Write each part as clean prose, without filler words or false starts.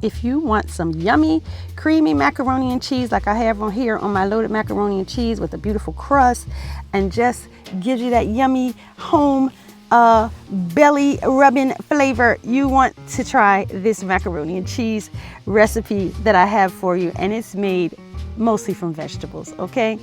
if you want some yummy, creamy macaroni and cheese like I have on here on my loaded macaroni and cheese with a beautiful crust and just gives you that yummy home belly rubbing flavor, you want to try this macaroni and cheese recipe that I have for you, and it's made mostly from vegetables, okay?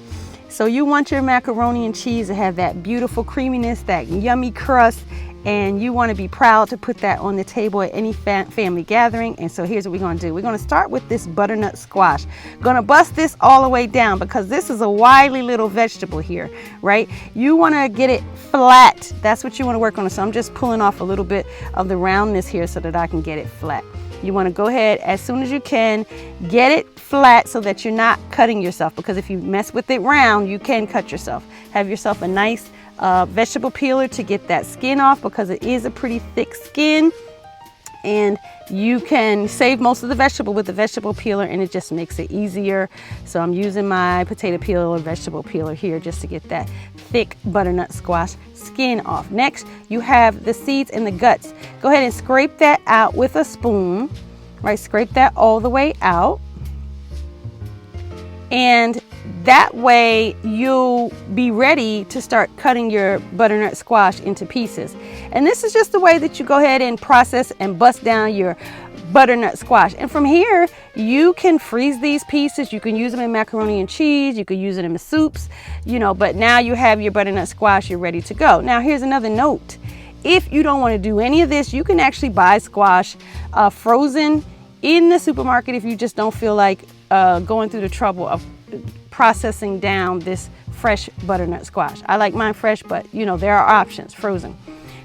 So you want your macaroni and cheese to have that beautiful creaminess, that yummy crust, and you want to be proud to put that on the table at any family gathering. And so here's what we're going to do. We're going to start with this butternut squash. Going to bust this all the way down because this is a wily little vegetable here, right? You want to get it flat. That's what you want to work on. So I'm just pulling off a little bit of the roundness here so that I can get it flat. You want to go ahead as soon as you can, get it flat so that you're not cutting yourself, because if you mess with it round, you can cut yourself. Have yourself a nice vegetable peeler to get that skin off, because it is a pretty thick skin, and you can save most of the vegetable with the vegetable peeler, and it just makes it easier. So I'm using my potato peeler or vegetable peeler here just to get that thick butternut squash skin off. Next, you have the seeds and the guts. Go ahead and scrape that out with a spoon, right? Scrape that all the way out. And that way you'll be ready to start cutting your butternut squash into pieces. And this is just the way that you go ahead and process and bust down your butternut squash. And from here, you can freeze these pieces. You can use them in macaroni and cheese. You can use it in soups, you know, but now you have your butternut squash, you're ready to go. Now, here's another note. If you don't want to do any of this, you can actually buy squash frozen in the supermarket if you just don't feel like going through the trouble of processing down this fresh butternut squash. I like mine fresh, but you know, there are options, frozen.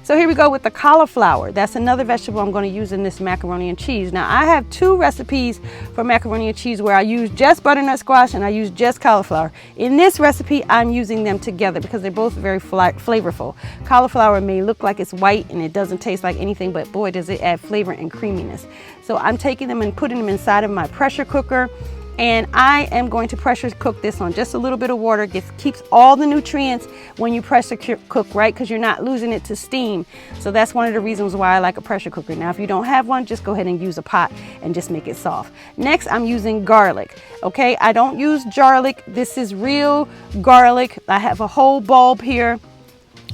So here we go with the cauliflower. That's another vegetable I'm going to use in this macaroni and cheese. Now I have two recipes for macaroni and cheese where I use just butternut squash and I use just cauliflower. In this recipe, I'm using them together because they're both very flavorful. Cauliflower may look like it's white and it doesn't taste like anything, but boy, does it add flavor and creaminess. So I'm taking them and putting them inside of my pressure cooker. And I am going to pressure cook this on just a little bit of water. Keeps all the nutrients when you pressure cook, right? Because you're not losing it to steam. So that's one of the reasons why I like a pressure cooker. Now, if you don't have one, just go ahead and use a pot and just make it soft. Next, I'm using garlic. Okay, I don't use garlic. This is real garlic. I have a whole bulb here.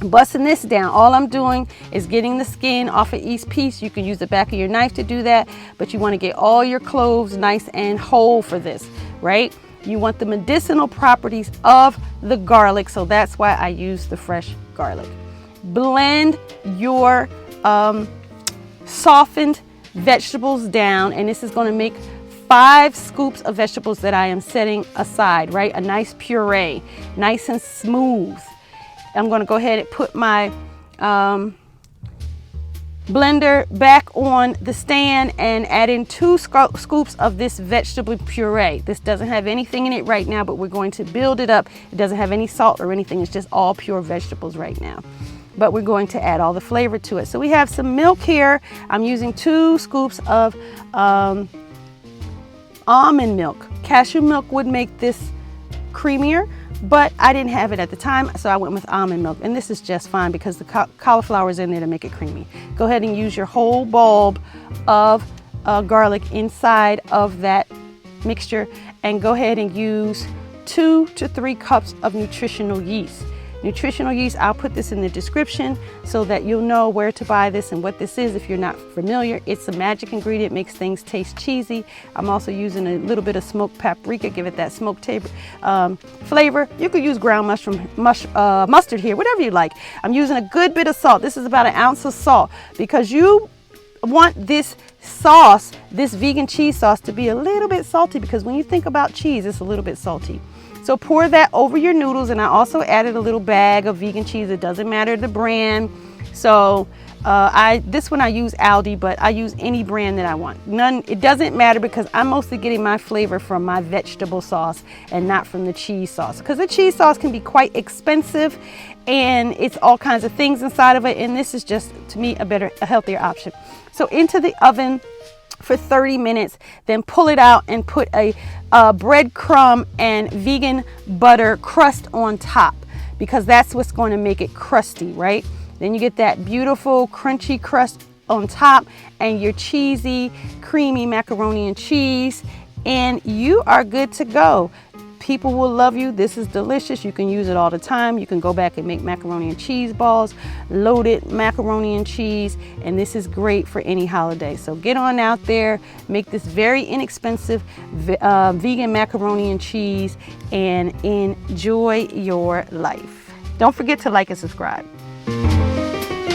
Busting this down, all I'm doing is getting the skin off of each piece. You can use the back of your knife to do that, but you want to get all your cloves nice and whole for this, right? You want the medicinal properties of the garlic, so that's why I use the fresh garlic. Blend your softened vegetables down, and this is going to make 5 scoops of vegetables that I am setting aside, right? A nice puree, nice and smooth. I'm going to go ahead and put my blender back on the stand and add in 2 scoops of this vegetable puree. This doesn't have anything in it right now, but we're going to build it up. It doesn't have any salt or anything. It's just all pure vegetables right now. But we're going to add all the flavor to it. So we have some milk here. I'm using 2 scoops of almond milk. Cashew milk would make this creamier, but I didn't have it at the time, so I went with almond milk, and this is just fine because the cauliflower is in there to make it creamy. Go ahead and use your whole bulb of garlic inside of that mixture, and go ahead and use 2 to 3 cups of nutritional yeast. Nutritional yeast, I'll put this in the description so that you'll know where to buy this and what this is if you're not familiar. It's a magic ingredient, makes things taste cheesy. I'm also using a little bit of smoked paprika, give it that smoked flavor. You could use ground mustard here, whatever you like. I'm using a good bit of salt. This is about 1 ounce of salt because you want this sauce, this vegan cheese sauce, to be a little bit salty, because when you think about cheese, it's a little bit salty. So pour that over your noodles, and I also added a little bag of vegan cheese. It doesn't matter the brand. So this one I use Aldi, but I use any brand that I want. It doesn't matter because I'm mostly getting my flavor from my vegetable sauce and not from the cheese sauce, because the cheese sauce can be quite expensive and it's all kinds of things inside of it, and this is just, to me, a healthier option. So into the oven for 30 minutes, then pull it out and put a breadcrumb and vegan butter crust on top, because that's what's going to make it crusty, right? Then you get that beautiful crunchy crust on top and your cheesy, creamy macaroni and cheese, and you are good to go. People will love you. This is delicious. You can use it all the time. You can go back and make macaroni and cheese balls, loaded macaroni and cheese, and this is great for any holiday. So get on out there, make this very inexpensive vegan macaroni and cheese, and enjoy your life. Don't forget to like and subscribe.